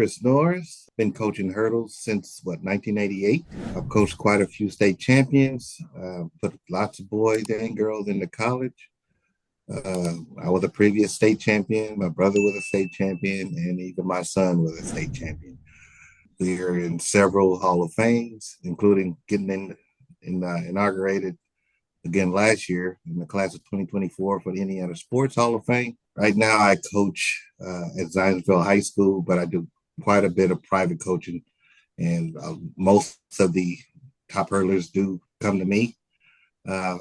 Chris Norris. Been coaching hurdles since 1988. I've coached quite a few state champions. Put lots of boys and girls into college. I was a previous state champion. My brother was a state champion, and even my son was a state champion. We are in several Hall of Fames, including getting inaugurated again last year in the class of 2024 for the Indiana Sports Hall of Fame. Right now, I coach at Zionsville High School, but I do quite a bit of private coaching, and most of the top hurlers do come to me. I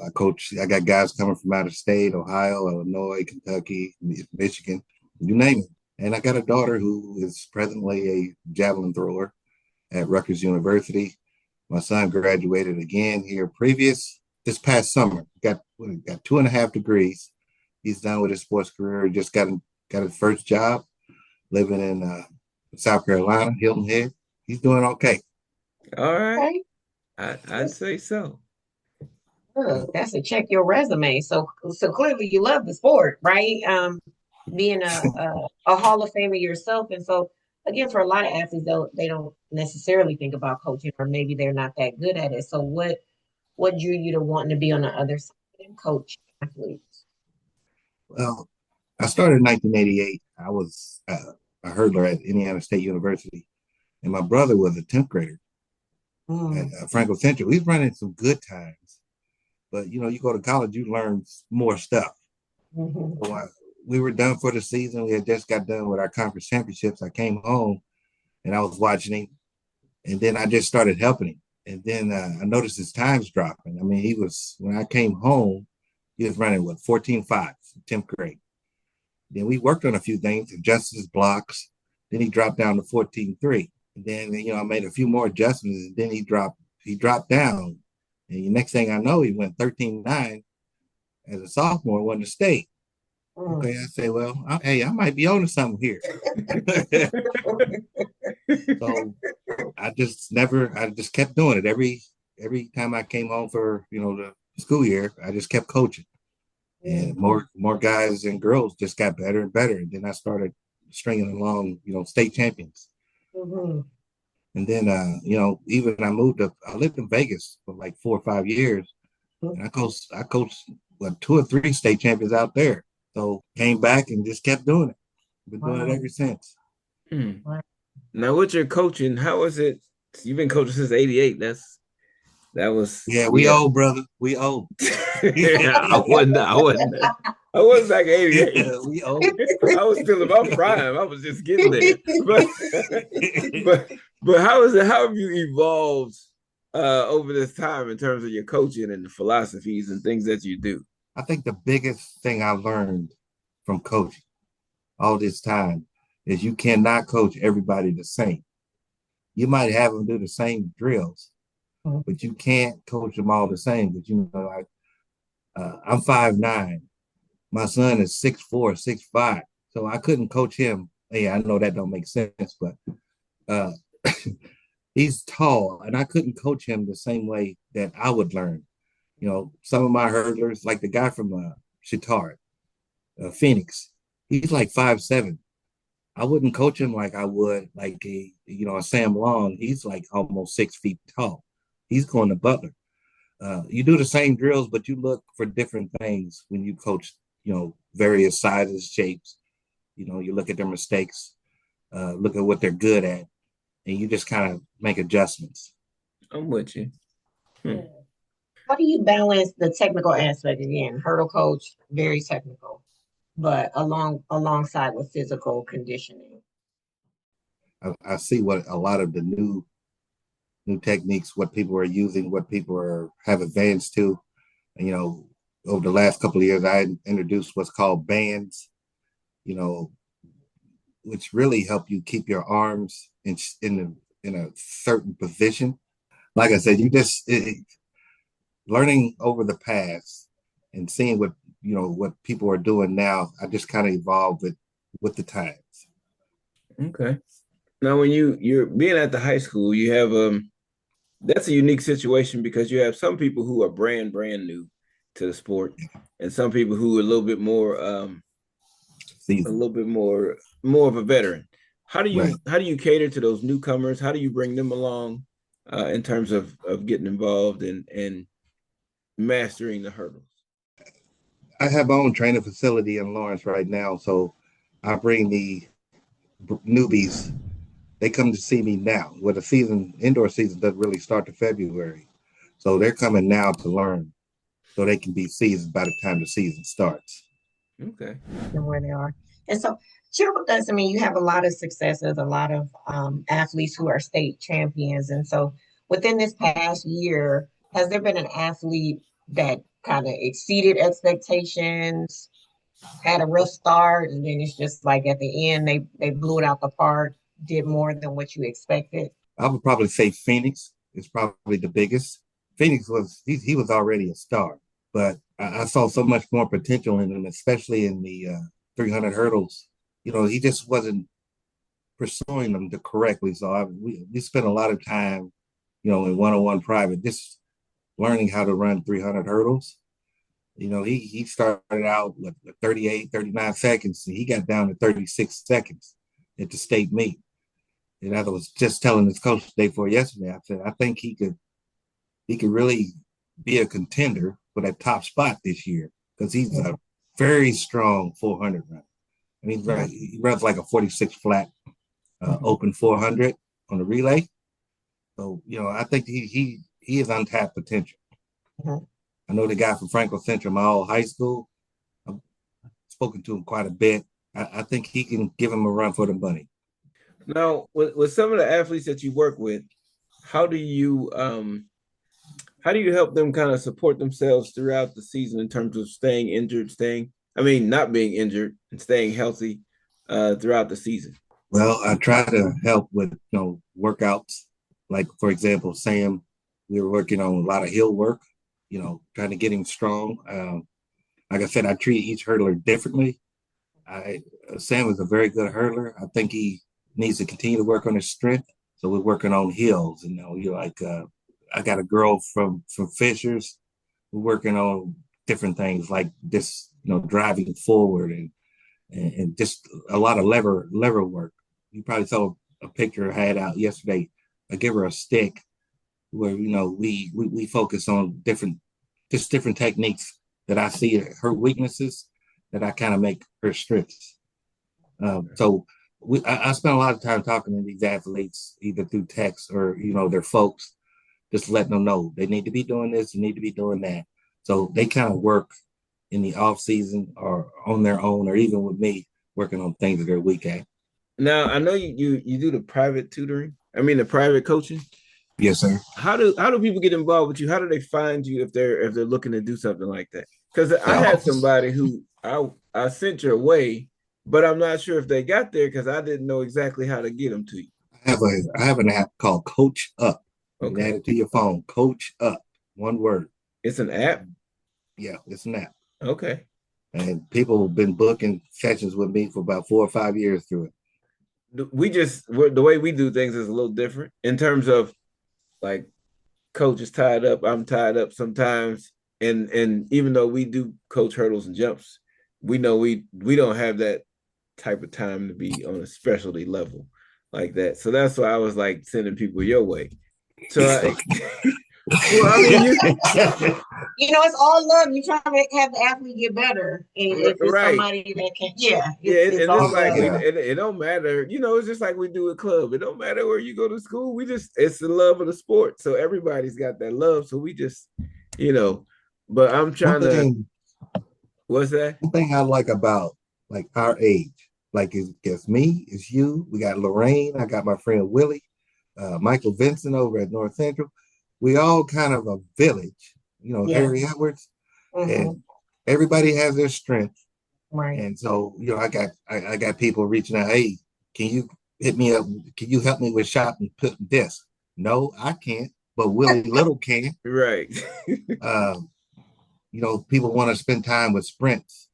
got guys coming from out of state, Ohio, Illinois, Kentucky, Michigan, you name it. And I got a daughter who is presently a javelin thrower at Rutgers University. My son graduated again here this past summer. Got 2.5 degrees. He's done with his sports career. Just got his first job living in South Carolina, Hilton Head. He's doing okay. All right. I'd say so. That's a check your resume. So clearly you love the sport, right? Being a Hall of Famer yourself. And so again, for a lot of athletes, they don't necessarily think about coaching, or maybe they're not that good at it. So what drew you to wanting to be on the other side and coach athletes? Well, I started in 1988. I was a hurdler at Indiana State University, and my brother was a 10th grader at Franklin Central. He's running some good times. But, you go to college, you learn more stuff. Mm-hmm. So we were done for the season. We had just got done with our conference championships. I came home, and I was watching him. And then I just started helping him. And then I noticed his times dropping. I mean, when I came home, he was running, 14.5, 10th grade. Then we worked on a few things, adjusted his blocks. Then he dropped down to 14.3. And then, I made a few more adjustments. And then he dropped down. And the next thing I know, he went 13.9 as a sophomore, won the state. Okay, I say, well, I might be on to something here. So I just kept doing it. Every time I came home for, the school year, I just kept coaching. And more guys and girls just got better and better. And then I started stringing along, state champions. Mm-hmm. And then, even I lived in Vegas for like 4 or 5 years. And I coached 2 or 3 state champions out there. So came back and just kept doing it. Been doing it ever since. Now, with your coaching, how is it? You've been coaching since '88. We old, brother. We old. Yeah, I wasn't back in '88. Yeah, we old. I was still in my prime. I was just getting there. But how is it? How have you evolved over this time in terms of your coaching and the philosophies and things that you do? I think the biggest thing I learned from coaching all this time is you cannot coach everybody the same. You might have them do the same drills, but you can't coach them all the same. But I'm 5'9". My son is 6'4", 6'5". So I couldn't coach him. Yeah, I know that don't make sense, but he's tall, and I couldn't coach him the same way that I would learn. Some of my hurdlers, like the guy from Chitar, Phoenix, he's like 5'7". I wouldn't coach him like I would like a Sam Long. He's like almost 6 feet tall. He's going to Butler. You do the same drills, but you look for different things when you coach, various sizes, shapes. You look at their mistakes, look at what they're good at, and you just kind of make adjustments. I'm with you. How do you balance the technical aspect? Again, hurdle coach, very technical, but alongside with physical conditioning. I see what a lot of the new techniques, what people are using, what people have advanced to. And, over the last couple of years, I introduced what's called bands, which really help you keep your arms in a certain position. Like I said, learning over the past and seeing what people are doing now, I just kind of evolved with the times. Okay. Now, when you're being at the high school, you have that's a unique situation because you have some people who are brand new to the sport, and some people who are a little bit more of a veteran. Right. how do you cater to those newcomers? How do you bring them along in terms of getting involved and mastering the hurdles? I have my own training facility in Lawrence right now, so I bring the newbies. They come to see me now. Well, the indoor season doesn't really start to February, so they're coming now to learn, so they can be seasoned by the time the season starts. Okay. And where they are. And so share with us, I mean, you have a lot of successes, a lot of athletes who are state champions. And so within this past year, has there been an athlete that kind of exceeded expectations, had a rough start, and then it's just like at the end they blew it out the park, did more than what you expected? I would probably say Phoenix is probably the biggest. Phoenix he was already a star, but I saw so much more potential in him, especially in the 300 hurdles. He just wasn't pursuing them correctly. So we spent a lot of time, in one-on-one private, just learning how to run 300 hurdles. He started out with 38, 39 seconds. And he got down to 36 seconds at the state meet. And I was just telling his coach the day before yesterday, I said, I think he could really be a contender for that top spot this year because he's a very strong 400 runner. I mean, he runs like a 46 flat open 400 on the relay. So, I think he has untapped potential. Mhm. I know the guy from Franklin Central, my old high school. I've spoken to him quite a bit. I think he can give him a run for the money. Now, with some of the athletes that you work with, how do you help them kind of support themselves throughout the season in terms of staying injured, not being injured and staying healthy throughout the season? Well, I try to help with workouts. Like for example, Sam, we were working on a lot of hill work. Trying to get him strong. Like I said, I treat each hurdler differently. Sam is a very good hurdler. I think he needs to continue to work on his strength. So we're working on hills. I got a girl from Fishers. We're working on different things like this, driving forward and just a lot of lever work. You probably saw a picture I had out yesterday. I give her a stick where we focus on different techniques that I see her weaknesses that I kind of make her strengths. So I spend a lot of time talking to these athletes either through text or their folks, just letting them know they need to be doing this, they need to be doing that. So they kind of work in the off season or on their own, or even with me working on things that they're weak at. Now, I know you do the private tutoring. The private coaching. Yes, sir. How do people get involved with you? How do they find you if they're looking to do something like that? Because I had somebody who I sent your way, but I'm not sure if they got there because I didn't know exactly how to get them to you. I have an app called Coach Up. You Okay. can add it to your phone. Coach Up, one word. It's an app. Yeah, it's an app. Okay. And people have been booking sessions with me for about 4 or 5 years through it. The way we do things is a little different in terms of like coach is tied up, I'm tied up sometimes. And even though we do coach hurdles and jumps, we know we don't have that type of time to be on a specialty level like that. So that's why I was like sending people your way. So it's all love. You try to have the athlete get better, and if it's somebody that can, it's all like love. it don't matter. It's just like we do a club. It don't matter where you go to school. It's the love of the sport. So everybody's got that love. So we just, But I'm trying to. What's that? One thing I like about like our age, like it's me, it's you. We got Lorraine. I got my friend Willie, Michael Vincent over at North Central. We all kind of a village, Harry Edwards, and everybody has their strength. Right. And so, I got people reaching out, hey, can you hit me up? Can you help me with shopping putting this? No, I can't, but Willie Little can. Right. People want to spend time with sprints.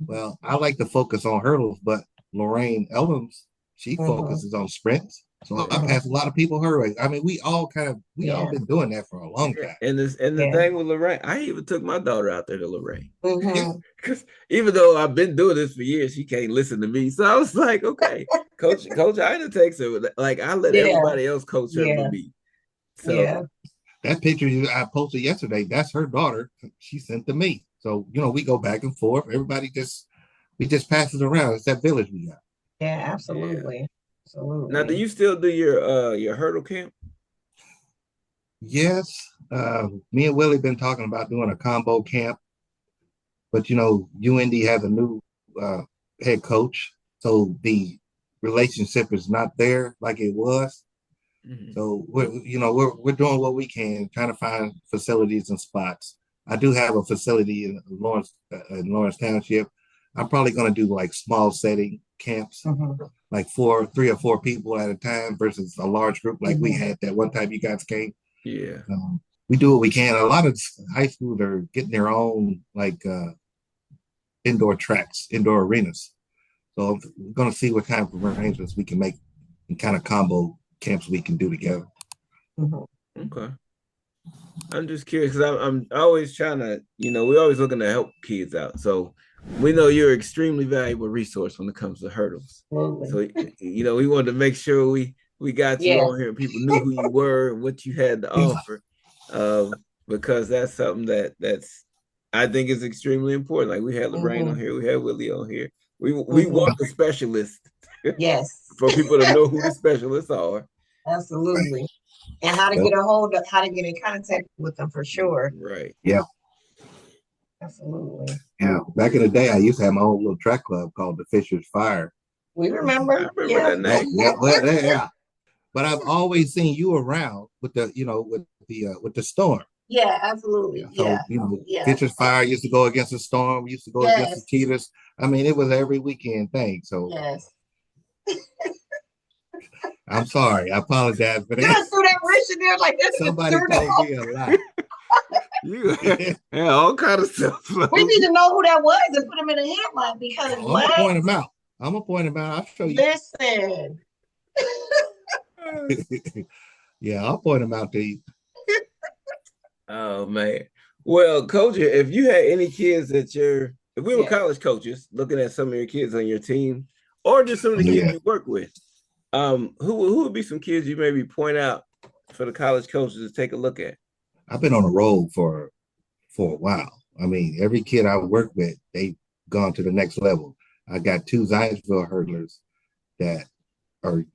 Well, I like to focus on hurdles, but Lorraine Ellums, she focuses on sprints. So I pass a lot of people her way. I mean, we all been doing that for a long time. And the thing with Lorraine, I even took my daughter out there to Lorraine. Because even though I've been doing this for years, she can't listen to me. So I was like, okay. Coach Ida takes it. Like I let Yeah, everybody else coach her but yeah, me. So yeah. That picture I posted yesterday, that's her daughter. She sent to me. So, we go back and forth. Everybody we just pass it around. It's that village we got. Yeah, yeah. absolutely. Now, do Absolutely. you still do your hurdle camp? Yes. Me and Willie been talking about doing a combo camp, but UND has a new uh, head coach. So the relationship is not there like it was. Mm-hmm. So we're doing what we can, trying to find facilities and spots. I do have a facility in Lawrence Township. I'm probably going to do like small setting camps, Mhm, like 3 or 4 people at a time versus a large group like we mhm, had that one time you guys came. Yeah. We do what we can. A lot of high schools are getting their own like indoor tracks, indoor arenas. So we're going to see what kind of arrangements we can make and kind of combo camps we can do together. mhm. Okay. I'm just curious because I'm always trying to, we're always looking to help kids out. So we know you're an extremely valuable resource when it comes to hurdles. Absolutely. So we wanted to make sure we got you Yeah. on here and people knew who you were and what you had to offer. Because that's something that's I think is extremely important. Like we had Lorraine on Mhm, here, we had Willie on here. We mhm. want the specialists Yes, for people to know who the specialists are. absolutely. And how to Yep. get a hold of, how to get in contact with them for sure. Right. Yeah. Absolutely. Yeah. Back in the day, I used to have my own little track club called the Fisher's Fire. We I remember. remember Yeah. that name. Yeah. Well, yeah. But I've always seen you around with the storm. Yeah, absolutely. So, Yeah. Yeah. Fisher's Fire used to go against the storm, used to go against the Yes. cheaters. I mean, it was every weekend thing. So Yes. I'm sorry. I apologize for You that. just threw that wrench in there like this and Somebody threw it told off. me a lie. You yeah, all kind of stuff. We need to know who that was and put him in a headline because I'm gonna what? point him out. I'm gonna point him out. I'll show you. Listen. Yeah, I'll point him out to you. Oh man. Well, coach, if you had any kids if we were Yeah. college coaches looking at some of your kids on your team, or just some of the kids Yeah. you work with, who would be some kids you maybe point out for the college coaches to take a look at? I've been on the road for a while. I mean, every kid I work with, they've gone to the next level. I got 2 Zionsville hurdlers that are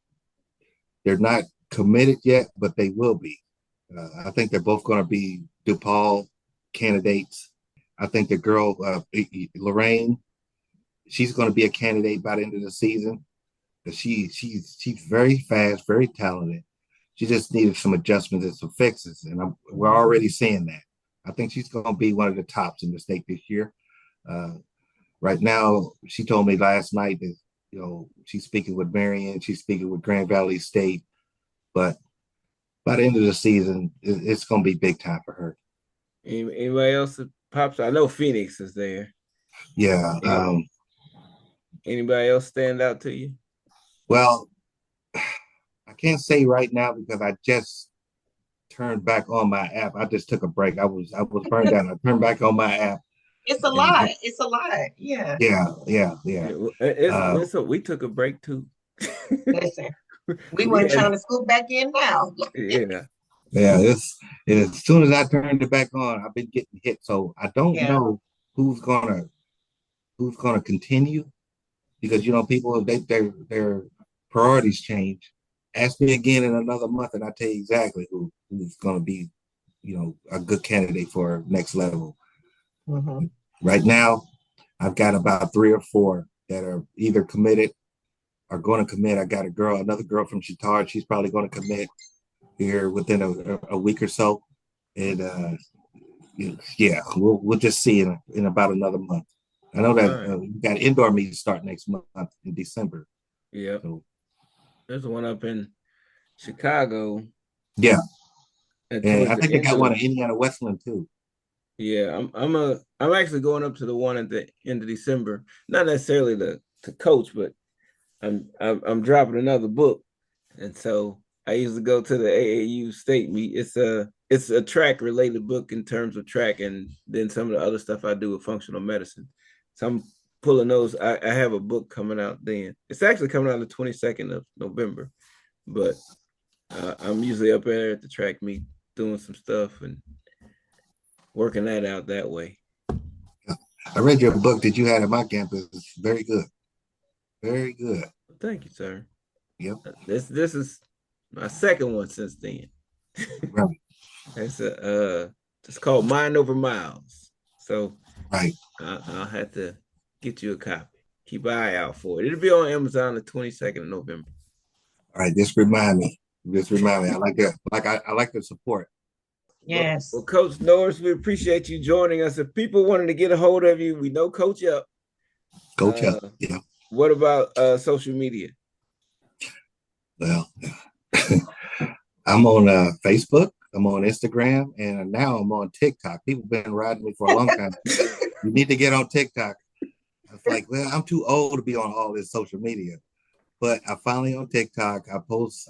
they're not committed yet, but they will be. I think they're both going to be DePaul candidates. I think the girl Lorraine, she's going to be a candidate by the end of the season. She's very fast, very talented. She just needed some adjustments and some fixes, and we're already seeing that. I think she's going to be one of the tops in the state this year. Uh, right now, she told me last night that she's speaking with Marion, she's speaking with Grand Valley State, but by the end of the season, it's going to be big time for her. Anybody else that pops? I know Phoenix is there. Yeah. Anybody else stand out to you? Well, I can't say right now because I just turned back on my app. I just took a break. I was burned out. I turned back on my app. It's a And lot. It's a lot. Yeah. yeah. We took a break too. Listen, we weren't trying to scoop back in now. Yeah. Yeah, as soon as I turned it back on, I've been getting hit. So I don't Yeah. know who's gonna continue because people their priorities change. Ask me again in another month, and I'll tell you exactly who's gonna be, a good candidate for next level. Mm-hmm. Right now, I've got about 3 or 4 that are either committed or going to commit. I got another girl from Chitar. She's probably going to commit here within a week or so, and yeah, we'll just see in about another month. I know that we got indoor meetings start next month in December. Yeah, so, there's one up in Chicago. Yeah, and I think they got one in Indiana Westland too. Yeah, I'm actually going up to the one at the end of December. Not necessarily to coach, but I'm dropping another book, and so I usually go to the AAU state meet. It's a track related book in terms of track, and then some of the other stuff I do with functional medicine. So I'm pulling those. I have a book coming out then. It's actually coming out the 22nd of November, but I'm usually up there at the track meet doing some stuff and working that out that way. I read your book that you had at my campus. It's very good. Very good. Thank you, sir. Yep. This is my second one since then. Right. It's called Mind Over Miles. So right. I'll have to get you a copy. Keep an eye out for it. It'll be on Amazon the 22nd of November. All right, just remind me. I like that. I like the support. Yes. Well, Coach Norris, we appreciate you joining us. If people wanted to get a hold of you, we know Coach Up. Coach Up, yeah. What about social media? Well, I'm on Facebook, I'm on Instagram, and now I'm on TikTok. People have been riding me for a long time. You need to get on TikTok. I was like, well, I'm too old to be on all this social media. But I finally on TikTok. I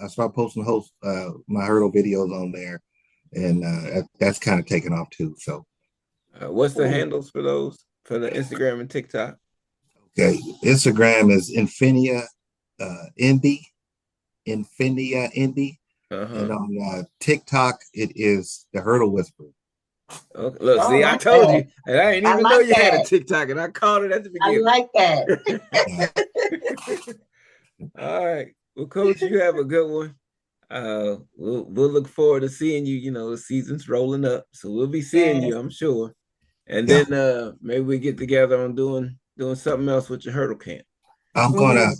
start posting my hurdle videos on there, and that's kind of taken off too. So, what's the handles for those for the Instagram and TikTok? Okay, Instagram is Infinia Indy, and on TikTok it is the Hurdle Whisperer. Okay. Look, see, I told you, and I didn't even know you had a TikTok, and I called it at the beginning. I like that. All right. Well, Coach, you have a good one. We'll look forward to seeing you. You know, the season's rolling up, so we'll be seeing you, I'm sure. And then maybe we get together on doing something else with your hurdle camp. I'm gonna.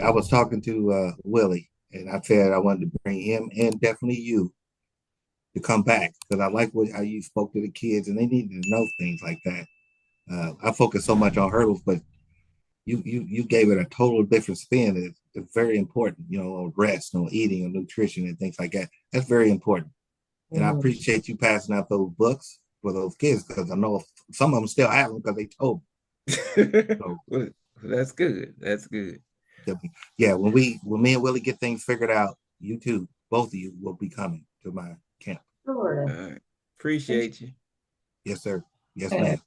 I was talking to Willie, and I said I wanted to bring him and definitely you to come back because I like how you spoke to the kids, and they needed to know things like that. I focus so much on hurdles, but you gave it a total different spin. It's very important, you know, on rest, on eating, on nutrition, and things like that. That's very important, and I appreciate you passing out those books for those kids because I know some of them still have them because they told me. So, well, that's good. That's good. Yeah, when me and Willie get things figured out, you two, both of you, will be coming to my camp. Sure. All right. Appreciate you. Yes, sir. Yes, ma'am.